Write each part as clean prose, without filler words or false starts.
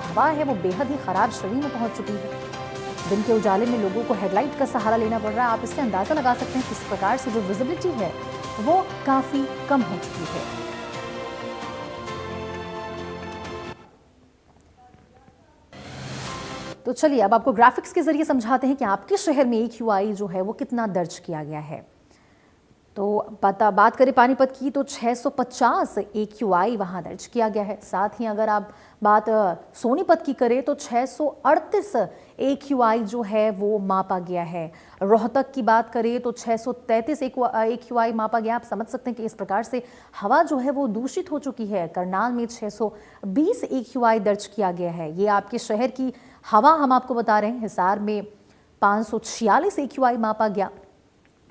हवा है वो बेहद ही खराब श्रेणी में पहुंच चुकी है। दिन के उजाले में लोगों को हेडलाइट का सहारा लेना पड़ रहा है। आप इससे अंदाजा लगा सकते हैं किस प्रकार से जो विजिबिलिटी है वो काफी कम हो चुकी है। तो चलिए अब आपको ग्राफिक्स के जरिए समझाते हैं कि आपके शहर में AQI जो है वो कितना दर्ज किया गया है। तो बात करें पानीपत की तो 650 AQI वहाँ दर्ज किया गया है। साथ ही अगर आप बात सोनीपत की करें तो 638 AQI जो है वो मापा गया है। रोहतक की बात करें तो 633 AQI मापा गया। आप समझ सकते हैं कि इस प्रकार से हवा जो है वो दूषित हो चुकी है। करनाल में 620 AQI दर्ज किया गया है। ये आपके शहर की हवा हम आपको बता रहे हैं। हिसार में 546 AQI मापा गया।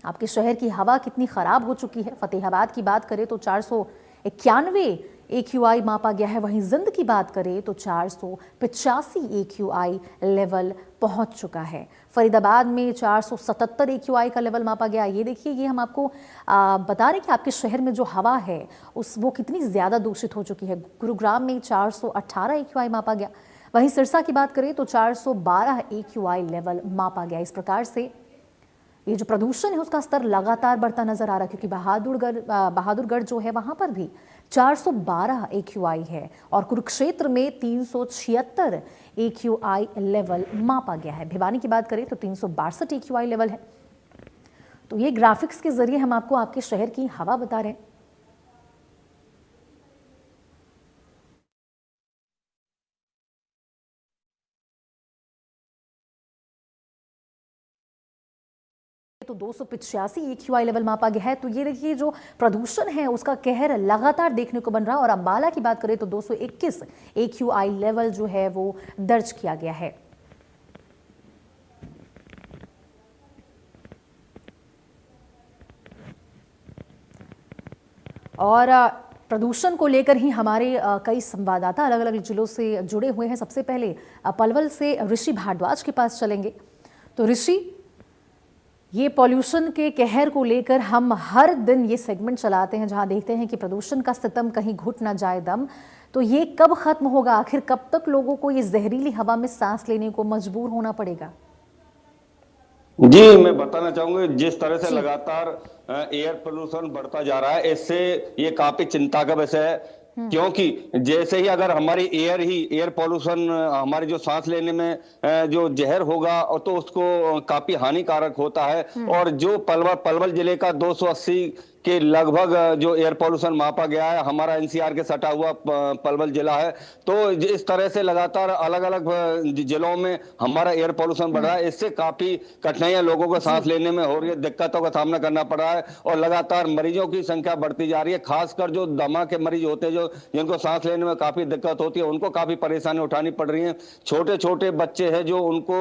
आपके शहर की हवा कितनी खराब हो चुकी है। फतेहाबाद की बात करें तो 491 AQI मापा गया है। वहीं जिंद की बात करें तो 485 AQI लेवल पहुंच चुका है। फरीदाबाद में 477 AQI का लेवल मापा गया। ये देखिए, ये हम आपको बता रहे हैं कि आपके शहर में जो हवा है वो कितनी ज़्यादा दूषित हो चुकी है। गुरुग्राम में 418 AQI मापा गया। वहीं सिरसा की बात करें तो 412 AQI लेवल मापा गया। इस प्रकार से ये जो प्रदूषण है उसका स्तर लगातार बढ़ता नजर आ रहा है, क्योंकि बहादुरगढ़ जो है वहां पर भी 412 AQI है और कुरुक्षेत्र में 376 AQI लेवल मापा गया है। भिवानी की बात करें तो 362 AQI लेवल है। तो ये ग्राफिक्स के जरिए हम आपको आपके शहर की हवा बता रहे हैं। तो 285 AQI लेवल मापा गया है। तो ये देखिए, जो प्रदूषण है उसका कहर लगातार देखने को बन रहा है। और अंबाला की बात करें तो 221 AQI लेवल जो है वो दर्ज किया गया है। और प्रदूषण को लेकर ही हमारे कई संवाददाता अलग अलग जिलों से जुड़े हुए हैं। सबसे पहले पलवल से ऋषि भारद्वाज के पास चलेंगे। तो ऋषि, ये पॉल्यूशन के कहर को लेकर हम हर दिन ये सेगमेंट चलाते हैं जहां देखते हैं कि प्रदूषण का सितम कहीं घुट ना जाए दम। तो ये कब खत्म होगा? आखिर कब तक लोगों को ये जहरीली हवा में सांस लेने को मजबूर होना पड़ेगा? जी, मैं बताना चाहूंगा जिस तरह से जी। लगातार एयर पोल्यूशन बढ़ता जा रहा है, इससे ये काफी चिंता का विषय है। क्योंकि जैसे ही अगर हमारी एयर पोल्यूशन हमारी जो सांस लेने में जो जहर होगा और तो उसको काफी हानिकारक होता है। और जो पलवल जिले का 280 के लगभग जो एयर पोल्यूशन मापा गया है, हमारा NCR के सटा हुआ पलवल जिला है। तो इस तरह से लगातार अलग अलग जिलों में हमारा एयर पोल्यूशन बढ़ रहा है। इससे काफी कठिनाइयां लोगों को सांस लेने में हो रही है, दिक्कतों का सामना करना पड़ रहा है और लगातार मरीजों की संख्या बढ़ती जा रही है। खासकर जो दमा के मरीज होते हैं, जो जिनको सांस लेने में काफी दिक्कत होती है, उनको काफी परेशानी उठानी पड़ रही है। छोटे छोटे बच्चे हैं जो उनको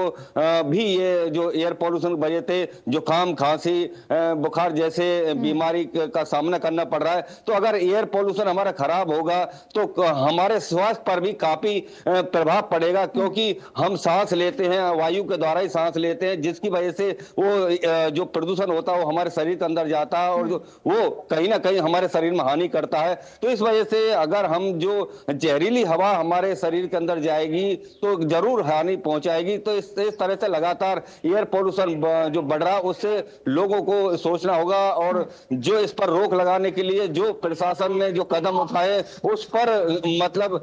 भी ये जो एयर पोल्यूशन की वजह से जुकाम, खांसी, बुखार जैसे बीमारी का सामना करना पड़ रहा है। तो अगर एयर पोल्यूशन हमारा खराब होगा तो हमारे स्वास्थ्य पर भी काफी प्रभाव पड़ेगा, क्योंकि हम सांस लेते हैं, वायु के द्वारा ही सांस लेते हैं, जिसकी वजह से वो जो प्रदूषण होता है वो हमारे शरीर के अंदर जाता है और जो वो कहीं ना कहीं हमारे शरीर में हानि करता है। तो इस वजह से अगर हम जो जहरीली हवा हमारे शरीर के अंदर जाएगी तो जरूर हानि पहुंचाएगी। तो इस तरह से लगातार एयर पोल्यूशन जो बढ़ रहा है उससे लोगों को सोचना होगा और जो इस पर रोक लगाने के लिए जो प्रशासन ने जो कदम उठाए उस पर मतलब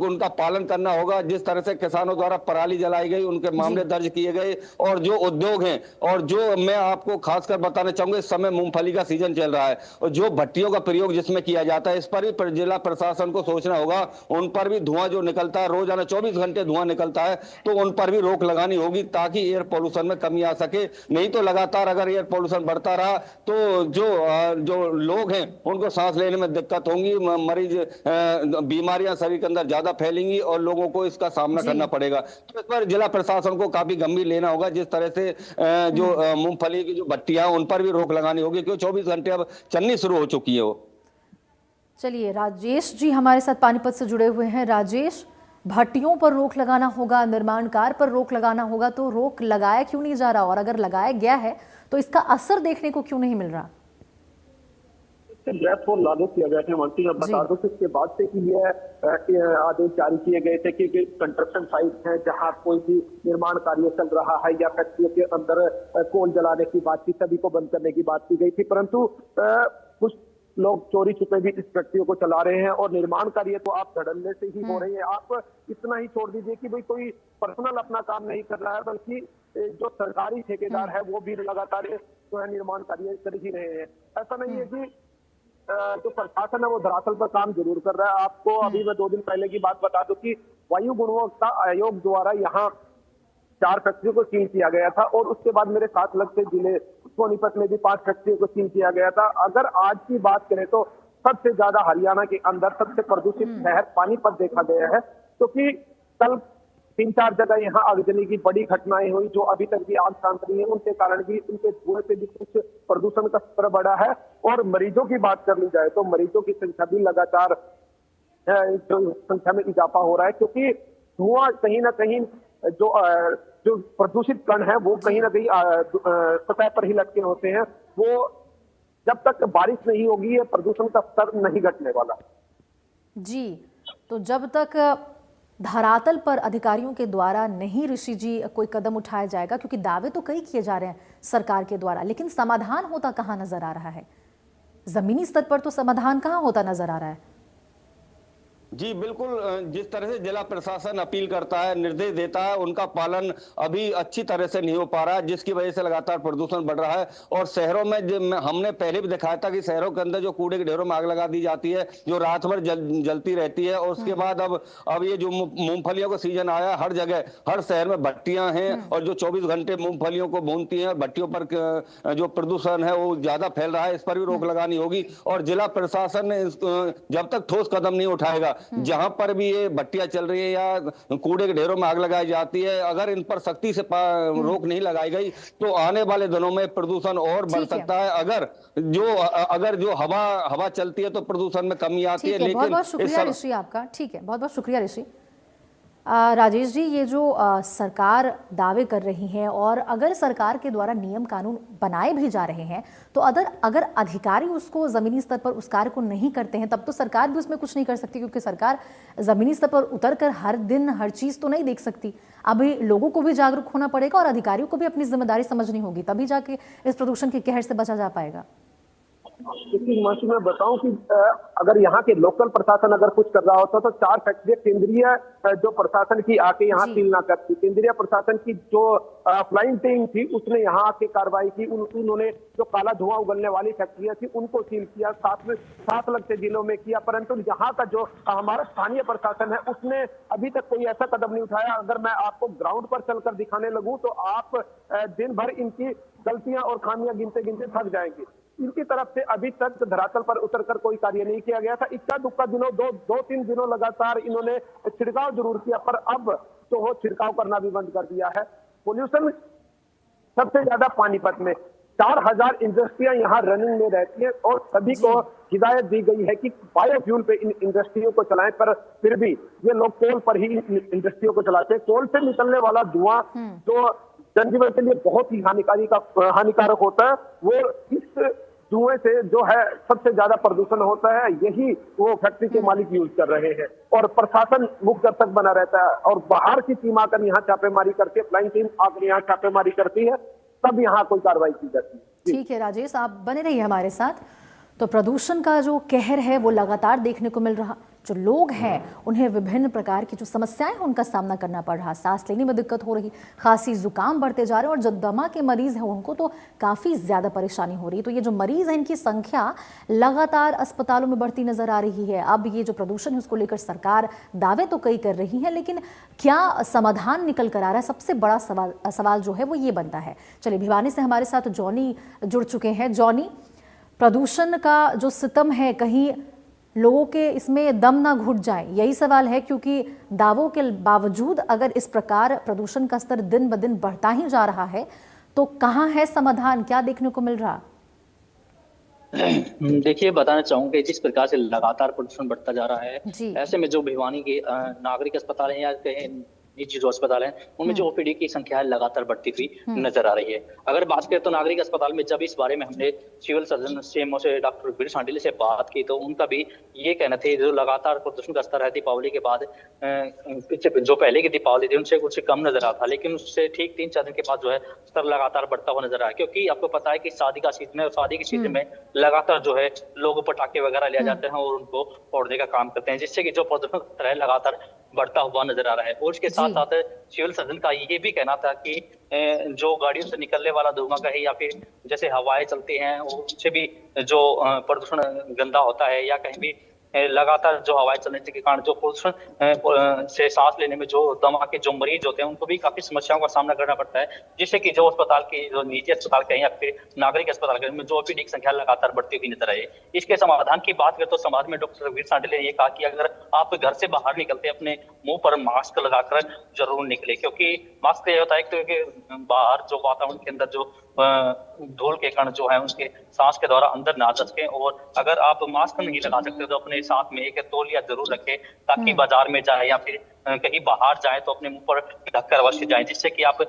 उनका पालन करना होगा। जिस तरह से किसानों द्वारा पराली जलाई गई, उनके मामले दर्ज किए गए और जो उद्योग हैं, और जो मैं आपको खासकर बताना चाहूंगा, इस समय मूंगफली का सीजन चल रहा है और जो भट्टियों का प्रयोग जिसमें किया जाता है, इस पर भी जिला प्रशासन को सोचना होगा। उन पर भी धुआं जो निकलता है, रोजाना 24 घंटे धुआं निकलता है, तो उन पर भी रोक लगानी होगी ताकि एयर पोल्यूशन में कमी आ सके। नहीं तो लगातार अगर एयर पोल्यूशन बढ़ता रहा तो जो लोग हैं उनको सांस लेने में दिक्कत होंगी, मरीज बीमारियां शरीर के अंदर ज्यादा फैलेंगी और लोगों को इसका सामना करना पड़ेगा। तो इस पर जिला प्रशासन को काफी गंभीर लेना होगा। जिस तरह से जो मूंगफली की जो भट्टियां उन पर भी रोक लगानी होगी, क्योंकि 24 घंटे अब चलनी शुरू हो चुकी है वो। चलिए, राजेश जी हमारे साथ पानीपत से जुड़े हुए हैं। राजेश, भट्टियों पर रोक लगाना होगा, निर्माण कार्य पर रोक लगाना होगा, तो रोक लगाया क्यों नहीं जा रहा? और अगर लगाया गया है तो इसका असर देखने को क्यों नहीं मिल रहा? से ड्राफ्ट को लागू किया गया था। मंत्री अब बता दो कि इसके बाद से कि ये आदेश जारी किए गए थे कि कंस्ट्रक्शन साइट है जहां कोई भी निर्माण कार्य चल रहा है या फैक्ट्रियों के अंदर कोल जलाने की बात की, सभी को बंद करने की बात की गई थी, परंतु कुछ लोग चोरी छुपे भी इस फैक्ट्रियों को चला रहे हैं और निर्माण कार्य तो आप धड़ल्ले से ही हो रहे हैं। आप इतना ही छोड़ दीजिए कि भाई कोई पर्सनल अपना काम नहीं कर रहा है, बल्कि जो सरकारी ठेकेदार है वो भी लगातार जो है निर्माण कार्य कर ही रहे हैं। ऐसा नहीं है कि जो प्रशासन है वो धरातल पर काम जरूर कर रहा है। आपको अभी मैं 2 दिन पहले की बात बता दूं कि वायु गुणवत्ता आयोग द्वारा यहाँ 4 फैक्ट्रियों को सील किया गया था और उसके बाद मेरे 7 लगते जिले सोनीपत में भी 5 फैक्ट्रियों को सील किया गया था। अगर आज की बात करें तो सबसे ज्यादा हरियाणा के अंदर सबसे प्रदूषित शहर पानीपत देखा गया है, क्योंकि कल 3-4 जगह यहाँ आगजनी की बड़ी घटनाएं हुई जो अभी तक भी आग शांत नहीं है। उनके कारण भी, उनके धुएं से भी कुछ प्रदूषण का स्तर बढ़ा है। और मरीजों की बात कर ली जाए तो मरीजों की संख्या भी लगातार जो संख्या में इजाफा हो रहा है, क्योंकि धुआं कहीं ना कहीं जो प्रदूषित कण है वो कहीं ना कहीं सतह पर ही लटके होते हैं। वो जब तक बारिश नहीं होगी ये प्रदूषण का स्तर नहीं घटने वाला। जी, तो जब तक धरातल पर अधिकारियों के द्वारा नहीं ऋषि जी कोई कदम उठाया जाएगा, क्योंकि दावे तो कई किए जा रहे हैं सरकार के द्वारा, लेकिन समाधान होता कहाँ नजर आ रहा है? जमीनी स्तर पर तो समाधान कहाँ होता नजर आ रहा है? जी बिल्कुल, जिस तरह से जिला प्रशासन अपील करता है, निर्देश देता है, उनका पालन अभी अच्छी तरह से नहीं हो पा रहा है, जिसकी वजह से लगातार प्रदूषण बढ़ रहा है। और शहरों में हमने पहले भी दिखाया था कि शहरों के अंदर जो कूड़े के ढेरों में आग लगा दी जाती है, जो रात भर जलती रहती है। और उसके बाद अब ये जो मूंगफलियों का सीजन आया, हर जगह हर शहर में भट्टियां हैं और जो 24 घंटे मूंगफलियों को भूनती हैं, भट्टियों पर जो प्रदूषण है वो ज्यादा फैल रहा है। इस पर भी रोक लगानी होगी और जिला प्रशासन ने जब तक ठोस कदम नहीं उठाएगा, जहां पर भी ये भट्टियां चल रही है या कूड़े के ढेरों में आग लगाई जाती है, अगर इन पर सख्ती से रोक नहीं लगाई गई तो आने वाले दिनों में प्रदूषण और बढ़ सकता है। अगर जो हवा चलती है तो प्रदूषण में कमी आती है। लेकिन बहुत बहुत शुक्रिया ऋषि आपका। ठीक है, बहुत बहुत शुक्रिया ऋषि। राजेश जी, ये जो सरकार दावे कर रही है और अगर सरकार के द्वारा नियम कानून बनाए भी जा रहे हैं तो अगर अधिकारी उसको ज़मीनी स्तर पर उस कार्य को नहीं करते हैं तब तो सरकार भी उसमें कुछ नहीं कर सकती, क्योंकि सरकार ज़मीनी स्तर पर उतर कर हर दिन हर चीज़ तो नहीं देख सकती। अभी लोगों को भी जागरूक होना पड़ेगा और अधिकारियों को भी अपनी जिम्मेदारी समझनी होगी, तभी जाके इस प्रदूषण के कहर से बचा जा पाएगा। क्योंकि मैं बताऊं कि अगर यहाँ के लोकल प्रशासन अगर कुछ कर रहा होता तो 4 फैक्ट्रियां केंद्रीय जो प्रशासन की आके यहाँ सील ना करती। केंद्रीय प्रशासन की जो फ्लाइंग टीम थी उसने यहाँ आके कार्रवाई की। उन्होंने जो काला धुआं उगलने वाली फैक्ट्रियां थी उनको सील किया, 7 लगते जिलों में किया, परंतु यहाँ का जो हमारा स्थानीय प्रशासन है उसने अभी तक कोई ऐसा कदम नहीं उठाया। अगर मैं आपको ग्राउंड पर चलकर दिखाने लगूं तो आप दिन भर इनकी गलतियां और खामियां गिनते गिनते थक जाएंगे। इनकी तरफ से अभी तक धरातल पर उतरकर कोई कार्य नहीं किया गया था। इक्का दुक्का दिनों 2-3 दिनों लगातार इन्होंने छिड़काव जरूर किया, पर अब तो वो छिड़काव करना भी बंद कर दिया है। पोल्यूशन सबसे ज्यादा पानीपत में, 4000 इंडस्ट्रियां यहाँ रनिंग में रहती है और सभी को हिदायत दी गई है कि बायोफ्यूल पे इन इंडस्ट्रियों को चलाएं, पर फिर भी ये लोग कोल पर ही इंडस्ट्रियों को चलाते हैं। कोल से निकलने वाला धुआं जो जनजीवन के लिए बहुत ही हानिकारक होता है, वो इस धुएं से जो है सबसे ज्यादा प्रदूषण होता है। यही वो फैक्ट्री के मालिक यूज कर रहे हैं और प्रशासन मुख्य दर्शक बना रहता है और बाहर की टीम आकर यहाँ छापेमारी करती है, फ्लाइंग टीम आकर यहाँ छापेमारी करती है, तब यहाँ कोई कार्रवाई की जाती है। ठीक है राजेश, आप बने रहिए हमारे साथ। तो प्रदूषण का जो कहर है वो लगातार देखने को मिल रहा, जो लोग हैं उन्हें विभिन्न प्रकार की जो समस्याएं हैं उनका सामना करना पड़ रहा, सांस लेने में दिक्कत हो रही, खांसी जुकाम बढ़ते जा रहे हैं और जो दमा के मरीज हैं उनको तो काफ़ी ज़्यादा परेशानी हो रही है। तो ये जो मरीज हैं इनकी संख्या लगातार अस्पतालों में बढ़ती नजर आ रही है। अब ये जो प्रदूषण है उसको लेकर सरकार दावे तो कई कर रही है, लेकिन क्या समाधान निकल कर आ रहा है, सबसे बड़ा सवाल जो है वो ये बनता है। चलिए, भिवानी से हमारे साथ जॉनी जुड़ चुके हैं। जॉनी, प्रदूषण का जो सितम है, कहीं लोगों के इसमें दम ना घुट जाए, यही सवाल है, क्योंकि दावों के बावजूद अगर इस प्रकार प्रदूषण का स्तर दिन ब दिन बढ़ता ही जा रहा है तो कहाँ है समाधान, क्या देखने को मिल रहा? देखिए, बताना चाहूंगा कि जिस प्रकार से लगातार प्रदूषण बढ़ता जा रहा है, ऐसे में जो भिवानी के नागरिक अस्पताल है या कहें निजी जो अस्पताल हैं उनमें जो ओपीडी की संख्या है लगातार बढ़ती हुई नजर आ रही है। अगर बात करें तो नागरिक अस्पताल में जब इस बारे में हमने सिविल सर्जन सीएमओ से डॉक्टर वीर सांडिल्य से बात की तो उनका भी ये कहना था जो लगातार प्रदूषण का स्तर है दीपावली के बाद जो पहले की दीपावली थी उनसे कुछ कम नजर आता था, लेकिन उससे ठीक 3-4 दिन के बाद जो है स्तर लगातार बढ़ता हुआ नजर आया। क्योंकि आपको पता है कि शादी का सीजन है और शादी के सीजन में लगातार जो है लोग पटाखे वगैरह ले जाते हैं और उनको फोड़ने का काम करते हैं, जिससे कि जो प्रदूषण का स्तर है लगातार बढ़ता हुआ नजर आ रहा है। और इसके साथ साथ सिविल सर्जन का ये भी कहना था कि जो गाड़ियों से निकलने वाला धुआं कहे या फिर जैसे हवाएं चलती हैं उससे भी जो प्रदूषण गंदा होता है, या कहीं भी लगातार जो हवाएं चलने के कारण जो प्रदूषण से सांस लेने में जो दमा के जो मरीज होते हैं उनको भी काफी समस्याओं का सामना करना पड़ता है, जिससे कि जो अस्पताल की जो निजी अस्पताल कहें या फिर नागरिक अस्पताल कहें में जो ओपीडी की संख्या लगातार बढ़ती हुई नजर आई। इसके समाधान की बात करें तो समाज में डॉक्टर वीर सांडिल्य ने ये कहा कि अगर आप घर से बाहर निकलते अपने मुंह पर मास्क लगाकर जरूर निकले, क्योंकि मास्क से ये होता है कि बाहर जो वातावरण के अंदर जो धूल के कण जो है उसके सांस के द्वारा अंदर ना जा सके। और अगर आप मास्क नहीं लगा सकते तो अपने साथ में एक तौलिया जरूर रखें, ताकि बाजार में जाए या फिर कहीं बाहर जाए तो अपने मुंह पर ढककर अवश्य जाए, जिससे कि आप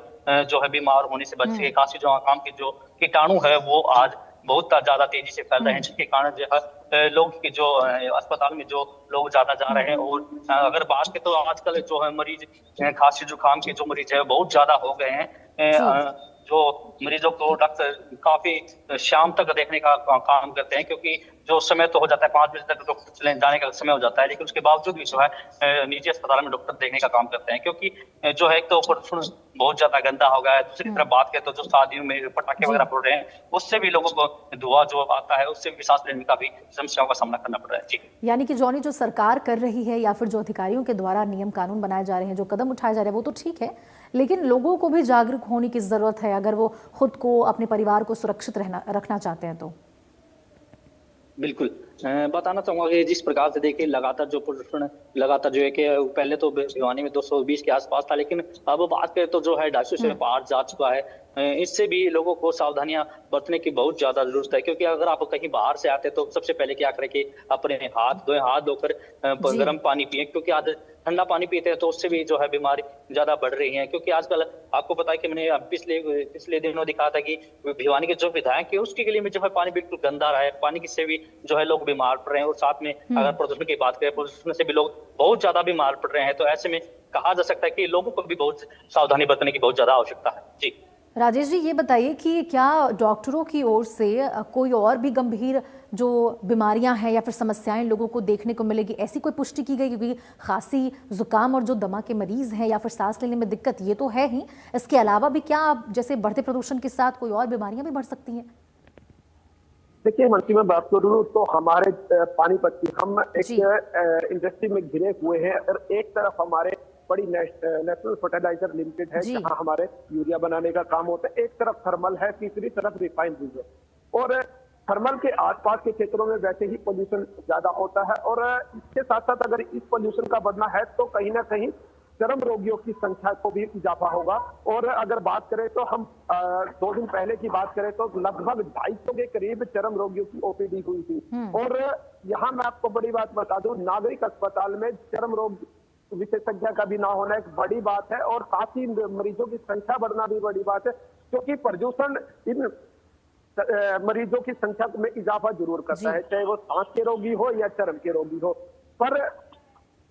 जो है बीमार होने से बच सके। खांसी जो काम के जो कीटाणु है वो आज बहुत ज्यादा तेजी से फैल रहे हैं, जिसके कारण जो है लोग की जो अस्पताल में जो लोग ज्यादा जा रहे हैं। और अगर बात करें तो आजकल जो है मरीज खांसी जुकाम के जो मरीज है बहुत ज्यादा हो गए हैं। जो मरीजों को डॉक्टर काफी शाम तक देखने का काम करते हैं, क्योंकि जो समय तो हो जाता है 5 बजे तक डॉक्टर चले जाने का समय हो जाता है, लेकिन उसके बावजूद भी जो है निजी अस्पताल में डॉक्टर देखने का काम करते हैं, क्योंकि जो है एक तो प्रदूषण बहुत ज्यादा गंदा हो गया है। दूसरी तरफ बात करें तो जो शादियों में पटाखे वगैरह फोड़ रहे हैं उससे भी लोगों को धुआं जो आता है उससे भी सांस लेने का भी समस्याओं का सामना करना पड़ रहा है। जी, यानी कि जॉनी जो सरकार कर रही है या फिर जो अधिकारियों के द्वारा नियम कानून बनाए जा रहे हैं, जो कदम उठाए जा रहे हैं वो तो ठीक है, लेकिन लोगों को भी जागरूक होने की जरूरत है अगर वो खुद को अपने परिवार को सुरक्षित रखना चाहते हैं तो। बिल्कुल बताना चाहूंगा कि जिस प्रकार से देखिए लगातार जो प्रदूषण लगातार जो है कि पहले तो भिवानी में 220 के आसपास था, लेकिन अब बात करें तो जो है 250 से पार जा चुका है। इससे भी लोगों को सावधानियां बरतने की बहुत ज्यादा जरूरत है, क्योंकि अगर आप कहीं बाहर से आते तो सबसे पहले क्या करें कि अपने हाथ धोकर गर्म पानी पिए, क्योंकि आज ठंडा पानी पीते हैं तो उससे भी जो है बीमारी ज्यादा बढ़ रही है। क्योंकि आजकल आपको पता है कि मैंने पिछले दिनों दिखाया था कि भिवानी के जो विधायक है उसके गली में जो है पानी बिल्कुल गंदा रहा है, पानी से भी जो है लोग बीमार पड़ रहे हैं। और साथ में अगर प्रदूषण की बात करें, प्रदूषण से भी लोग बहुत ज्यादा बीमार पड़ रहे हैं। तो ऐसे में कहा जा सकता है कि लोगों को भी बहुत सावधानी बरतने की बहुत ज्यादा आवश्यकता है। जी राजेश जी, ये बताइए कि क्या डॉक्टरों की ओर से कोई और भी गंभीर जो बीमारियां हैं या फिर समस्याएं लोगों को देखने को मिलेगी, ऐसी कोई पुष्टि की गई? क्योंकि खांसी जुकाम और जो दमा के मरीज हैं या फिर सांस लेने में दिक्कत ये तो है ही, इसके अलावा भी क्या जैसे बढ़ते प्रदूषण के साथ कोई और बीमारियां भी बढ़ सकती हैं? देखिए मंत्री, मैं बात करूँ तो हमारे पानीपत की हम एक इंडस्ट्री में घिरे हुए हैं। और एक तरफ हमारे बड़ी नेशनल फर्टिलाइजर लिमिटेड है जहां हमारे यूरिया बनाने का काम होता है, एक तरफ थर्मल है, तीसरी तरफ रिफाइनरी है। और थर्मल के आसपास के क्षेत्रों में वैसे ही पोल्यूशन ज्यादा होता है। और इसके साथ साथ अगर इस पोल्यूशन का बढ़ना है तो कहीं ना कहीं चर्म रोगियों की संख्या को भी इजाफा होगा। और अगर बात करें तो हम 2 दिन पहले की बात करें तो लगभग 250 के करीब चर्म रोगियों की ओपीडी हुई थी। और यहाँ मैं आपको बड़ी बात बता दूं, नागरिक अस्पताल में चर्म रोग विशेषज्ञ का भी ना होना एक बड़ी बात है, और साथ ही मरीजों की संख्या बढ़ना भी बड़ी बात है, क्योंकि प्रदूषण इन मरीजों की संख्या में इजाफा जरूर करता है, चाहे वो सांस के रोगी हो या चर्म के रोगी हो। पर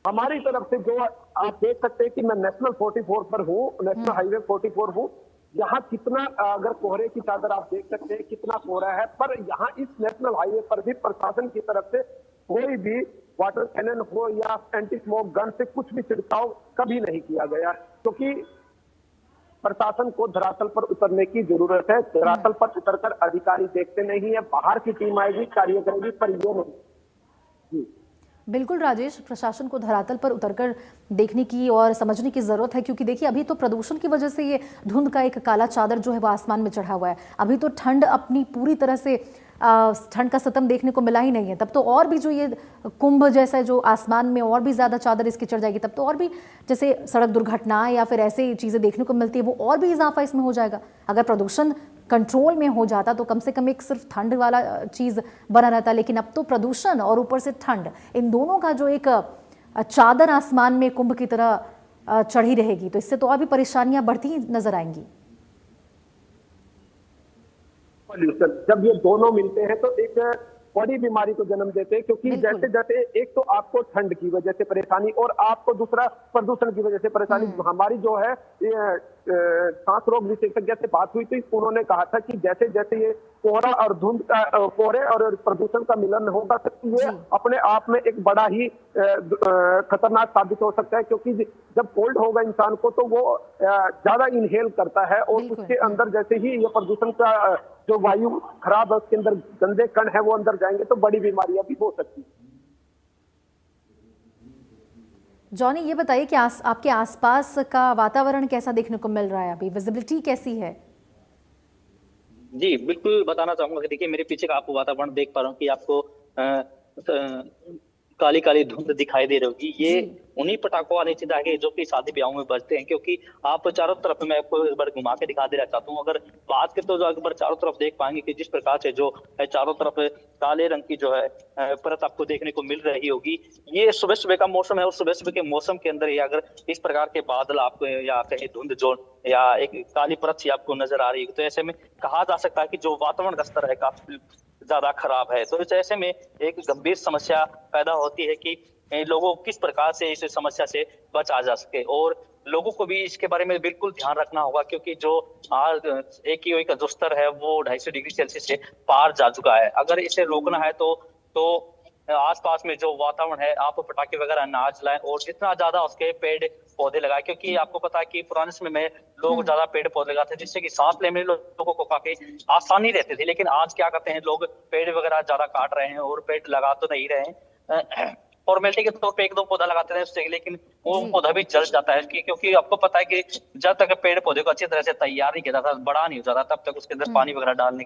हमारी तरफ से जो आप देख सकते हैं कि मैं नेशनल 44 पर हूँ, नेशनल हाईवे 44 हूँ, यहाँ कितना अगर कोहरे की चादर आप देख सकते हैं कितना कोहरा है। पर यहाँ इस नेशनल हाईवे पर भी प्रशासन की तरफ से कोई भी वाटर कैनन हो या एंटी स्मोक गन से कुछ भी छिड़काव कभी नहीं किया गया, क्योंकि प्रशासन को धरातल पर उतरने की जरूरत है। धरातल पर उतरकर अधिकारी देखते नहीं है, बाहर की टीम आएगी कार्य करेगी, पर ये नहीं। जी बिल्कुल राजेश, प्रशासन को धरातल पर उतरकर देखने की और समझने की ज़रूरत है, क्योंकि देखिए अभी तो प्रदूषण की वजह से ये धुंध का एक काला चादर जो है वो आसमान में चढ़ा हुआ है। अभी तो ठंड अपनी पूरी तरह से ठंड का सितम देखने को मिला ही नहीं है, तब तो और भी जो ये कुंभ जैसा जो आसमान में और भी ज़्यादा चादर इसकी चढ़ जाएगी, तब तो और भी जैसे सड़क दुर्घटनाएं या फिर ऐसी चीज़ें देखने को मिलती है वो और भी इजाफा इसमें हो जाएगा। अगर प्रदूषण कंट्रोल में हो जाता तो कम से कम एक सिर्फ ठंड वाला चीज़ बना रहता, लेकिन अब तो प्रदूषण और ऊपर से ठंड, इन दोनों का जो एक चादर आसमान में कुंभ की तरह चढ़ी रहेगी, तो इससे तो और भी परेशानियां बढ़ती नजर आएंगी। पॉल्यूशन जब ये दोनों मिलते हैं तो एक बड़ी बीमारी को जन्म देते हैं, क्योंकि बिल्कुल। जैसे जैसे एक तो आपको ठंड की वजह से परेशानी और आपको दूसरा प्रदूषण की वजह से परेशानी। हमारी जो है ये सांस रोग विशेषज्ञ से बात हुई थी, उन्होंने कहा था कि जैसे जैसे ये कोहरा और धुंध का कोहरे और प्रदूषण का मिलन होगा तो ये जी। अपने आप में एक बड़ा ही खतरनाक साबित हो सकता है, क्योंकि जब कोल्ड होगा इंसान को तो वो ज्यादा इनहेल करता है और बिल्कुल। उसके अंदर जैसे ही ये प्रदूषण का जो वायु खराब है उसके अंदर गंदे कण है वो अंदर जाएंगे तो बड़ी बीमारियां भी हो सकती है। जॉनी, ये बताइए कि आपके आसपास का वातावरण कैसा देखने को मिल रहा है, अभी विजिबिलिटी कैसी है? जी बिल्कुल बताना चाहूंगा कि देखिए मेरे पीछे का आपको वातावरण देख पा रहा हूँ कि आपको काली काली धुंध दिखाई दे रही होगी। ये जी। उन्हीं पटाखों वाले चिंता जो कि शादी ब्याहों में बजते हैं, क्योंकि आप चारों तरफ, मैं आपको एक बार घुमा के दिखा देना चाहता हूँ। अगर बात करें तो जो एक बार चारों तरफ देख पाएंगे कि जिस प्रकार से जो है चारों तरफ काले रंग की जो है परत आपको देखने को मिल रही होगी। ये सुबह सुबह का मौसम है और सुबह सुबह के मौसम के अंदर ही अगर इस प्रकार के बादल आपको या कहीं धुंध जो या एक काली परत सी आपको नजर आ रही है, तो ऐसे में कहा जा सकता है कि जो वातावरण का स्तर है काफी ज्यादा खराब है। तो इस ऐसे में एक गंभीर समस्या पैदा होती है कि लोगों को किस प्रकार से इस समस्या से बचा जा सके, और लोगों को भी इसके बारे में बिल्कुल ध्यान रखना होगा, क्योंकि जो आज AQI का जो स्तर है वो 250 डिग्री सेल्सियस से पार जा चुका है। अगर इसे रोकना है तो आसपास में जो वातावरण है आप पटाखे वगैरह ना जलाएं और जितना ज्यादा उसके पेड़ पौधे लगाएं, क्योंकि आपको पता है कि पुराने समय में लोग ज्यादा पेड़ पौधे लगाते थे जिससे कि सांस लेने में लोगों को काफी आसानी रहती थी। लेकिन आज क्या करते हैं लोग, पेड़ वगैरह ज्यादा काट रहे हैं और पेड़ लगा तो नहीं रहे हैं, फॉर्मेलिटी के तौर पे एक दो पौधा लगाते हैं उससे, लेकिन वो जी। पौधा भी जल जाता है क्योंकि आपको पता है कि जब तक पेड़ पौधे को अच्छी तरह से तैयार नहीं किया जाता, बड़ा नहीं हो जाता, तब तक उसके अंदर पानी वगैरह डालने